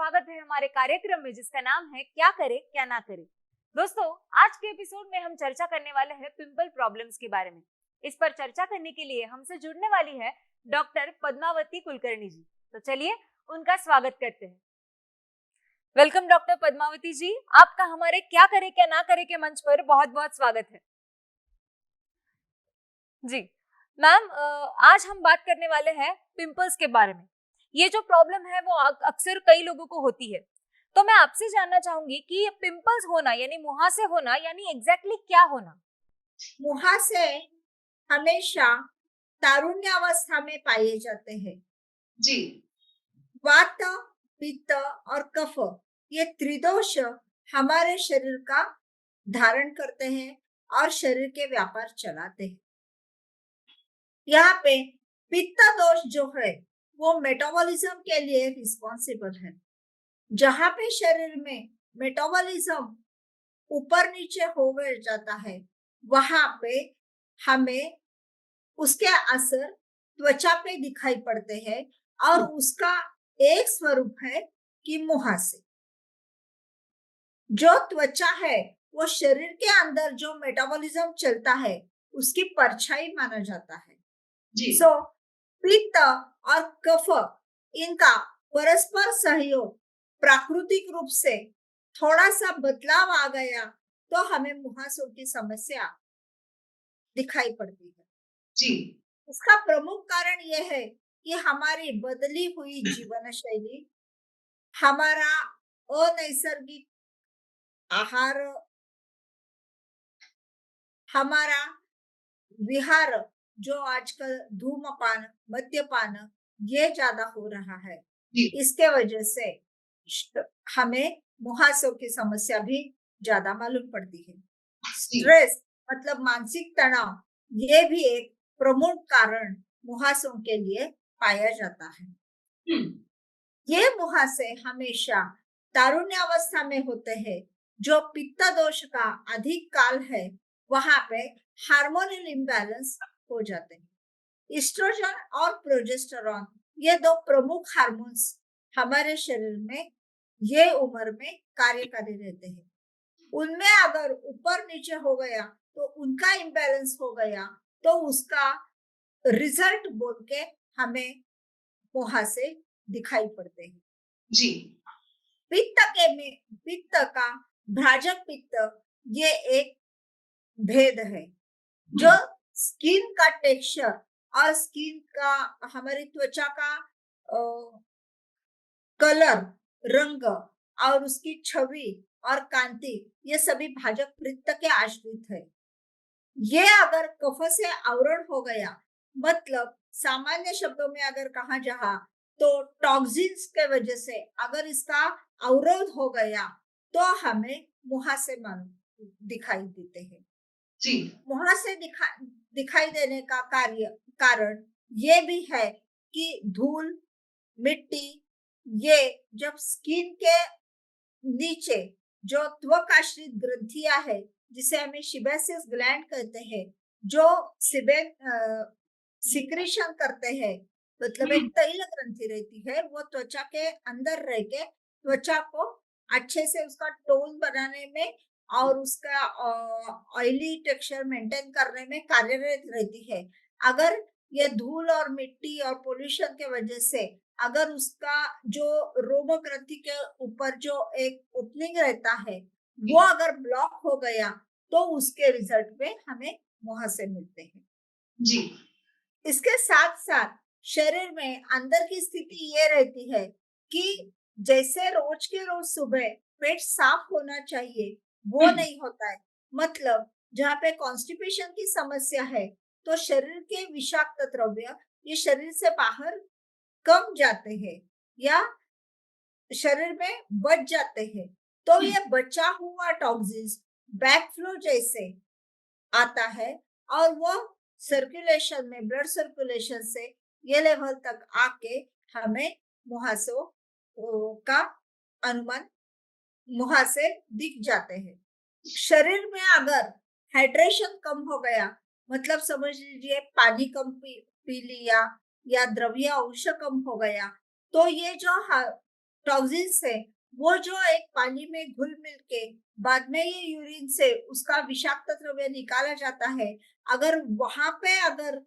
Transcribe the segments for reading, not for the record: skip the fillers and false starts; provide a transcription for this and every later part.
स्वागत है हमारे कार्यक्रम में जिसका नाम है क्या करे क्या ना करे। दोस्तों, आज के एपिसोड में हम चर्चा करने वाले हैं पिंपल प्रॉब्लम्स के बारे में। इस पर चर्चा करने के लिए हमसे जुड़ने वाली है डॉक्टर पद्मावती कुलकर्णी जी। तो चलिए उनका स्वागत करते हैं। वेलकम डॉक्टर पद्मावती जी, आपका हमारे क्या करे क्या ना करे के मंच पर बहुत बहुत स्वागत है। जी मैम, आज हम बात करने वाले हैं पिंपल्स के बारे में। ये जो प्रॉब्लम है वो अक्सर कई लोगों को होती है। तो मैं आपसे जानना चाहूंगी कि पिंपल्स होना यानी मुहासे होना यानी एग्जैक्टली क्या होना? मुहासे हमेशा तारुण्यावस्था में पाए जाते हैं। जी, वात, पित्त और कफ ये त्रिदोष हमारे शरीर का धारण करते हैं और शरीर के व्यापार चलाते हैं। यहाँ पे पित्त दोष जो है वो मेटाबॉलिज्म के लिए रिस्पॉन्सिबल है। जहाँ पे शरीर में मेटाबॉलिज्म ऊपर नीचे हो जाता है, वहां पे हमें उसके असर त्वचा पे दिखाई पड़ते हैं और उसका एक स्वरूप है कि मुहासे। जो त्वचा है वो शरीर के अंदर जो मेटाबॉलिज्म चलता है उसकी परछाई माना जाता है। जी, पित्त और कफ इनका परस्पर सहयोग प्राकृतिक रूप से थोड़ा सा बदलाव आ गया तो हमें मुहासों की समस्या दिखाई पड़ती है। जी, इसका प्रमुख कारण यह है कि हमारी बदली हुई जीवन शैली, हमारा अनैसर्गिक आहार, हमारा विहार जो आजकल धूमपान, मद्यपान ये ज्यादा हो रहा है। जी, इसके वजह से हमें मुहासों की समस्या भी ज्यादा मालूम पड़ती है। स्ट्रेस मतलब मानसिक तनाव ये भी एक प्रमुख कारण मुहासों के लिए पाया जाता है। ये मुहासे हमेशा तारुण्यावस्था में होते हैं। जो पित्त दोष का अधिक काल है वहां पे हार्मोनल इम्बैलेंस हो जाते हैं। एस्ट्रोजन और प्रोजेस्टेरॉन ये दो प्रमुख हार्मोन्स हमारे शरीर में ये उम्र में कार्यकारी रहते हैं। उनमें अगर ऊपर नीचे हो गया तो उनका इम्बैलेंस हो गया तो उसका रिजल्ट बोल के हमें मुहासे दिखाई पड़ते हैं। जी, पित्त का भ्राजक पित्त ये एक भेद है जो स्किन का टेक्सचर और स्किन का हमारी त्वचा का कलर, रंग और उसकी छवि और कांति ये सभी भाजक पित्त के आश्रित है। ये अगर कफ से आवरण हो गया, मतलब सामान्य शब्दों में अगर कहा जाए तो टॉक्सिन्स के वजह से अगर इसका अवरोध हो गया तो हमें मुहासे दिखाई देते हैं। जी, मुहासे दिखाई देने का कारण ये भी है कि धूल, मिट्टी ये जब स्किन के नीचे जो त्वक आश्रित ग्रंथियां है जिसे हमें सिबेसियस ग्लैंड कहते हैं, जो सिक्रीशन करते हैं, मतलब एक तैल ग्रंथि रहती है वो त्वचा के अंदर रह के त्वचा को अच्छे से उसका टोन बनाने में और उसका ऑयली टेक्सचर मेंटेन करने में कार्यरत रहती है। अगर ये धूल और मिट्टी और पोल्यूशन के वजह से अगर उसका जो रोम ग्रंथि के ऊपर जो एक ओपनिंग रहता है वो अगर ब्लॉक हो गया तो उसके रिजल्ट में हमें मुहासे मिलते हैं। जी, इसके साथ साथ शरीर में अंदर की स्थिति ये रहती है कि जैसे रोज के रोज सुबह पेट साफ होना चाहिए वो नहीं होता है। मतलब जहाँ पे कॉन्स्टिपेशन की समस्या है तो शरीर के विषाक्त द्रव्य ये शरीर से बाहर कम जाते हैं या शरीर में बच जाते हैं, तो ये बचा हुआ टॉक्सिन्स बैकफ्लो जैसे आता है और वो सर्कुलेशन में, ब्लड सर्कुलेशन से ये लेवल तक आके हमें मुहासों का अनुमान मुहासे दिख जाते हैं। शरीर में अगर हाइड्रेशन कम हो गया, मतलब समझ लीजिए पानी कम पी लिया या द्रव्य अंश कम हो गया, तो ये जो टॉक्सिन्स है वो जो एक पानी में घुल मिल के बाद में ये यूरिन से उसका विषाक्त द्रव्य निकाला जाता है। अगर वहां पे अगर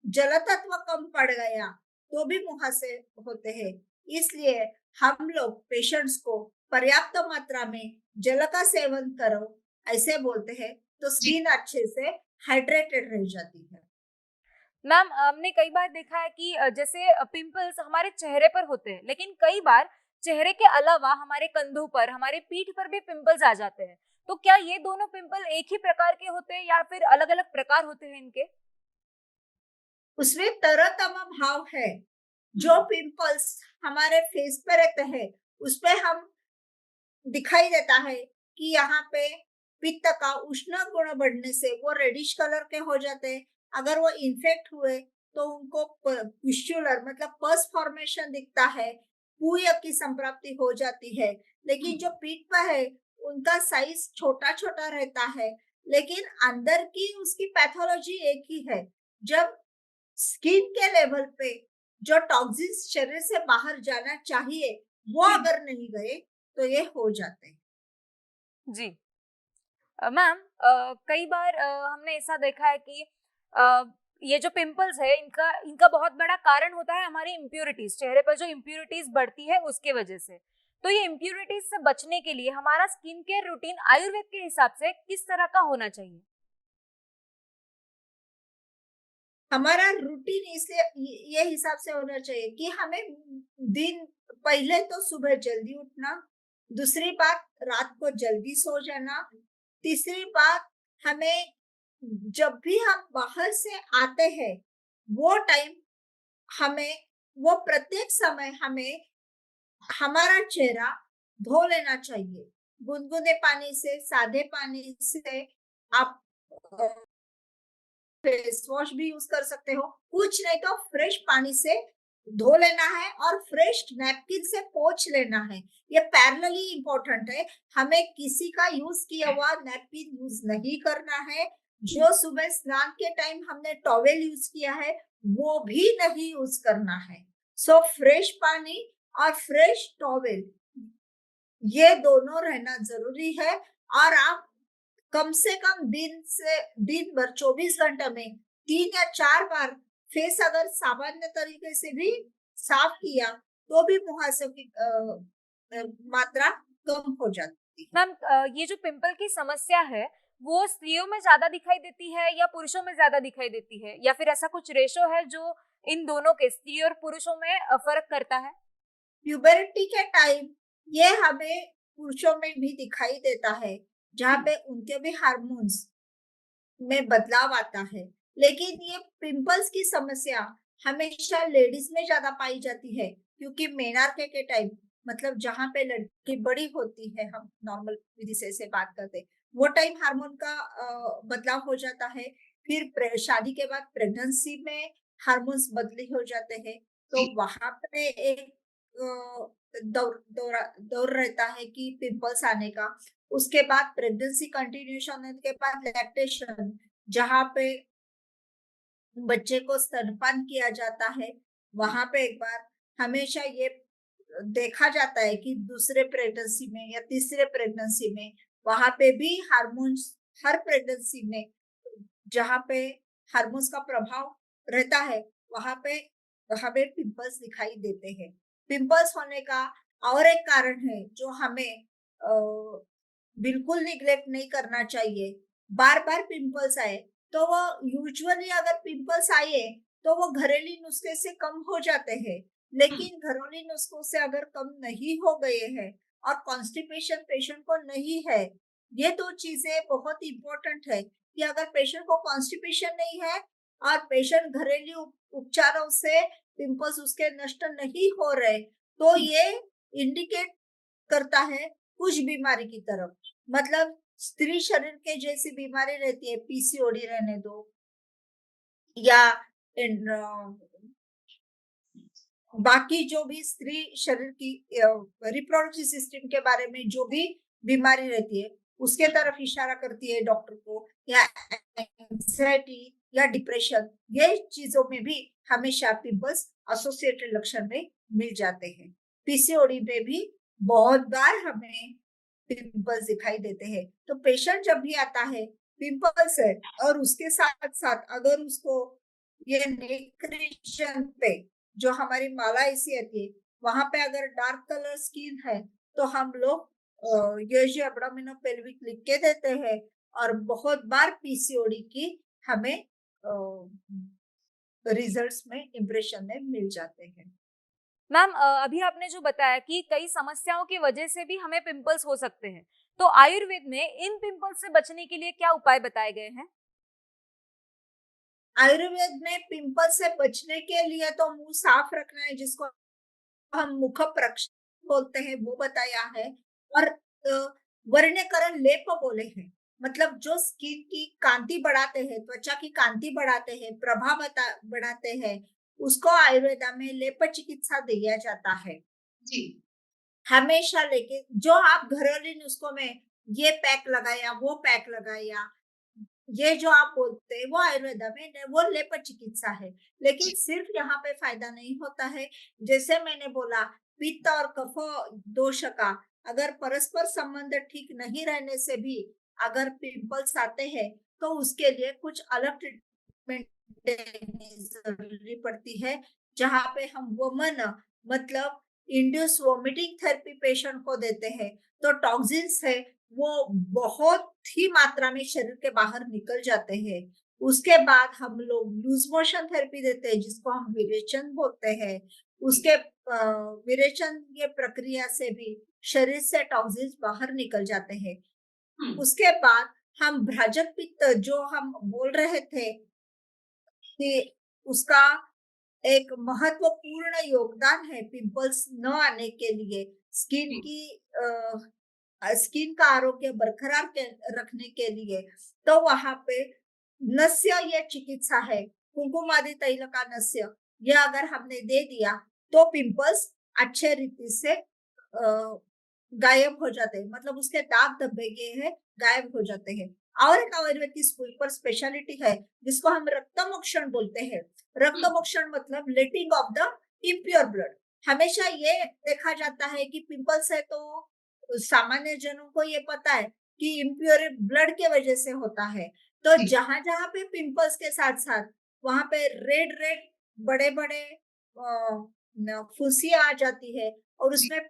जल तत्व कम पड़ गया तो भी मुहासे होते हैं। इसलिए हम लोग पेशेंट्स को पर्याप्त मात्रा में जल का सेवन करो ऐसे बोलते हैं, तो स्किन अच्छे से हाइड्रेटेड रह जाती है। मैम हमने कई बार देखा है कि जैसे पिंपल्स हमारे चेहरे पर होते हैं, लेकिन कई बार चेहरे के अलावा हमारे कंधों पर, हमारे पीठ पर भी पिंपल्स आ जाते हैं। तो क्या ये दोनों पिंपल एक ही प्रकार के होते हैं या फिर अलग-अलग प्रकार होते हैं इनके? उसमें तरह-तमा भाव है। जो पिंपल्स हमारे फेस पे रहते हैं, उसपे हम दिखाई देता है कि यहाँ पे पित्त का उष्ण गुण बढ़ने से वो रेडिश कलर के हो जाते हैं। अगर वो इन्फेक्ट हुए तो उनको पुस्टुलर मतलब पस फॉर्मेशन दिखता है, पूय की संप्राप्ति हो जाती है। लेकिन जो पीठ पर है उनका साइज छोटा-छोटा रहता है, लेकिन अंदर की उसकी पैथोलॉजी एक ही है। जब स्किन के लेवल पे जो टॉक्सिन्स शरीर से बाहर जाना चाहिए वो अगर नहीं गए तो ये हो जाते हैं। जी। मैम कई बार हमने ऐसा देखा है कि अ, ये जो पिंपल्स है इनका इनका बहुत बड़ा कारण होता है हमारी इम्प्यूरिटीज, चेहरे पर जो इम्प्यूरिटीज बढ़ती है उसके वजह से। तो ये इम्प्यूरिटीज से बचने के लिए हमारा स्किन केयर रूटीन आयुर्वेद के हिसाब से किस तरह का होना चाहिए? हमारा रूटीन इसलिए ये हिसाब से होना चाहिए कि हमें दिन पहले तो सुबह जल्दी उठना, दूसरी बात रात को जल्दी सो जाना, तीसरी बात हमें जब भी हम बाहर से आते हैं वो टाइम हमें वो प्रत्येक समय हमें हमारा चेहरा धो लेना चाहिए। गुनगुने पानी से, सादे पानी से आप फेस वॉश भी यूज कर सकते हो। कुछ नहीं तो फ्रेश पानी से धो लेना है और फ्रेश नैपकिन से पोंछ लेना है। ये पैरेलली इम्पोर्टेंट है। हमें किसी का यूज किया हुआ नैपकिन यूज नहीं करना है। जो सुबह स्नान के टाइम हमने टॉवेल यूज किया है वो भी नहीं यूज करना है। सो फ्रेश पानी और फ्रेश टॉवेल ये दोनों रहना जरूरी है। और आप कम से कम दिन भर 24 घंटे में 3 या 4 बार फेस अगर सामान्य तरीके से भी साफ किया तो भी मुहासे की मात्रा कम हो जाती है। मैम ये जो पिंपल की समस्या है वो स्त्रियों में ज्यादा दिखाई देती है या पुरुषों में ज्यादा दिखाई देती है, या फिर ऐसा कुछ रेशो है जो इन दोनों के, स्त्री और पुरुषों में फर्क करता है? प्यूबरिटी के टाइम ये हमें पुरुषों में भी दिखाई देता है, जहाँ पे उनके भी हार्मोन्स में बदलाव आता है। लेकिन ये पिंपल्स की समस्या हमेशा लेडीज में ज्यादा पाई जाती है, क्योंकि मेनार्के के टाइम मतलब जहाँ पे लड़की बड़ी होती है, हम नॉर्मल विधि से बात करते हैं, वो टाइम हार्मोन का बदलाव हो जाता है। फिर शादी के बाद प्रेगनेंसी में हार्मोन्स बदली हो जाते हैं, तो वहां पे एक दौर रहता है कि पिंपल्स आने का। उसके बाद प्रेगनेंसी कंटिन्यूएशन होने के बाद लैक्टेशन, जहाँ पे बच्चे को स्तनपान किया जाता है, वहां पे एक बार हमेशा ये देखा जाता है कि दूसरे प्रेगनेंसी में या तीसरे प्रेगनेंसी में वहां पे भी हार्मोन्स हर प्रेगनेंसी में जहाँ पे हार्मोन्स का प्रभाव रहता है वहां पे हमें पिंपल्स दिखाई देते हैं। पिंपल्स होने का और एक कारण है जो हमें बिल्कुल निग्लेक्ट नहीं करना चाहिए। बार बार पिंपल्स आए तो वो यूजुअली अगर पिंपल्स आए तो वो घरेलू नुस्खे से कम हो जाते हैं। लेकिन घरेलू नुस्खों से अगर कम नहीं हो गए हैं और कॉन्स्टिपेशन पेशेंट को नहीं है, ये दो चीजें बहुत इंपॉर्टेंट है कि अगर पेशेंट को कॉन्स्टिपेशन नहीं है और पेशेंट घरेलू उपचारों से पिंपल्स उसके नष्ट नहीं हो रहे, तो ये इंडिकेट करता है कुछ बीमारी की तरफ। मतलब स्त्री शरीर के जैसी बीमारी रहती है, पीसीओडी रहने दो या बाकी जो भी स्त्री शरीर की रिप्रोडक्टिव सिस्टम के बारे में जो भी बीमारी रहती है उसके तरफ इशारा करती है डॉक्टर को, या एंजाइटी या डिप्रेशन, ये चीजों में भी हमेशा पिंपल्स एसोसिएटेड लक्षण में मिल जाते हैं। पीसीओडी में भी बहुत बार हमें पिंपल्स दिखाई देते हैं। तो पेशेंट जब भी आता है पिंपल्स है और उसके साथ साथ अगर उसको ये नेक रीजन पे जो हमारी माला ऐसी आती है वहां पे अगर डार्क कलर स्किन है तो हम लोग ये जो एब्डोमिनोपेल्विक लिख के देते हैं और बहुत बार पीसीओडी की हमें रिजल्ट्स में इम्प्रेशन में मिल जाते हैं। मैम अभी आपने जो बताया कि कई समस्याओं की वजह से भी हमें पिंपल्स हो सकते हैं, तो आयुर्वेद में इन पिंपल्स से बचने के लिए क्या उपाय बताए गए हैं? आयुर्वेद में पिंपल से बचने के लिए तो मुंह साफ रखना है, जिसको हम मुख प्रक्षालन बोलते हैं, वो बताया है। और वर्णीकरण लेप बोले हैं, मतलब जो स्किन की कांति बढ़ाते हैं, त्वचा की कांति बढ़ाते हैं, प्रभा बढ़ाते हैं, उसको आयुर्वेदा में लेप चिकित्सा दिया जाता है। जी हमेशा। लेके जो आप घरेलू नुस्खों में ये पैक लगाया वो पैक लगाया, ये जो आप बोलते हैं वो आयुर्वेदा में वो लेप चिकित्सा है। लेकिन सिर्फ यहाँ पे फायदा नहीं होता है। जैसे मैंने बोला पित्त और कफ दोष का अगर परस्पर संबंध ठीक नहीं रहने से भी अगर पिंपल्स आते हैं तो उसके लिए कुछ अलग ट्रीटमेंट जरूरी पड़ती है, जहाँ पे हम वोमन मतलब इंड्यूस वोमिटिंग थेरेपी पेशेंट को देते हैं। तो टॉक्सिन्स है वो बहुत ही मात्रा में शरीर के बाहर निकल जाते हैं। उसके बाद हम लोग लूज मोशन थेरेपी देते हैं, जिसको हम विरेचन बोलते हैं। उसके विरेचन ये प्रक्रिया से भी शरीर से टॉक्सिन्स बाहर निकल जाते हैं। उसके बाद हम भ्राजक पित्त जो हम बोल रहे थे कि उसका एक महत्वपूर्ण योगदान है पिंपल्स न आने के लिए, स्किन की स्किन का आरोग्य बरकरार रखने के लिए। तो वहां पे नस्य ये चिकित्सा है, कुंकुमादि तैल का नस्य, ये अगर हमने दे दिया तो पिंपल्स अच्छे रीति से गायब हो जाते हैं, मतलब उसके दाग धब्बे हैं गायब हो जाते हैं। और एक आयुर्वेद की सुपर स्पेशलिटी है जिसको हम रक्तमोक्षण बोलते हैं। रक्तमोक्षण मतलब लेटिंग ऑफ द इम्प्योर ब्लड। हमेशा ये देखा जाता है कि पिंपल्स है तो सामान्य जनों को ये पता है कि इम्प्योर ब्लड के वजह से होता है। तो जहां जहां पे पिंपल्स के साथ साथ वहां पे रेड रेड बड़े बड़े फुंसियां आ जाती है और उसमें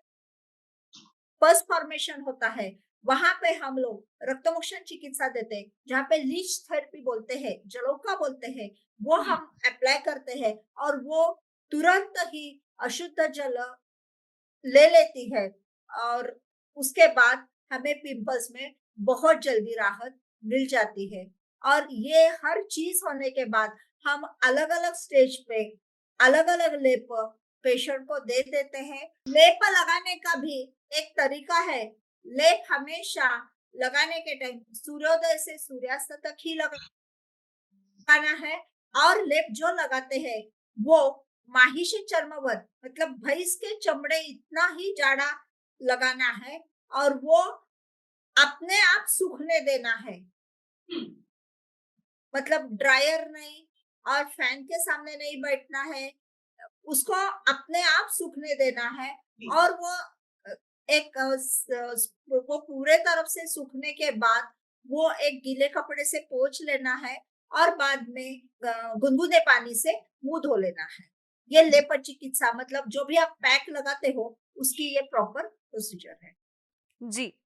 पस फॉर्मेशन होता है, वहां पे हम लोग रक्तमोक्षण चिकित्सा देते हैं, जहाँ पे लीच थेरेपी बोलते हैं, जलोका बोलते हैं, वो हम अप्लाई करते हैं और वो तुरंत ही अशुद्ध जल ले लेती है और उसके बाद हमें पिंपल्स में बहुत जल्दी राहत मिल जाती है। और ये हर चीज होने के बाद हम अलग अलग स्टेज पे अलग अलग लेप पेशेंट को दे देते हैं। लेप लगाने का भी एक तरीका है। लेप हमेशा लगाने के टाइम सूर्योदय से सूर्यास्त तक ही लगाना है। और लेप जो लगाते हैं वो माहिशी चर्मवत मतलब भैंस के चमड़े इतना ही जाड़ा लगाना है और वो अपने आप सूखने देना है। मतलब ड्रायर नहीं और फैन के सामने नहीं बैठना है, उसको अपने आप सूखने देना है। और वो एक वो पूरे तरफ से सूखने के बाद वो एक गीले कपड़े से पोंछ लेना है और बाद में गुनगुने पानी से मुंह धो लेना है। ये लेप चिकित्सा मतलब जो भी आप पैक लगाते हो उसकी ये प्रॉपर प्रोसीजर है। जी,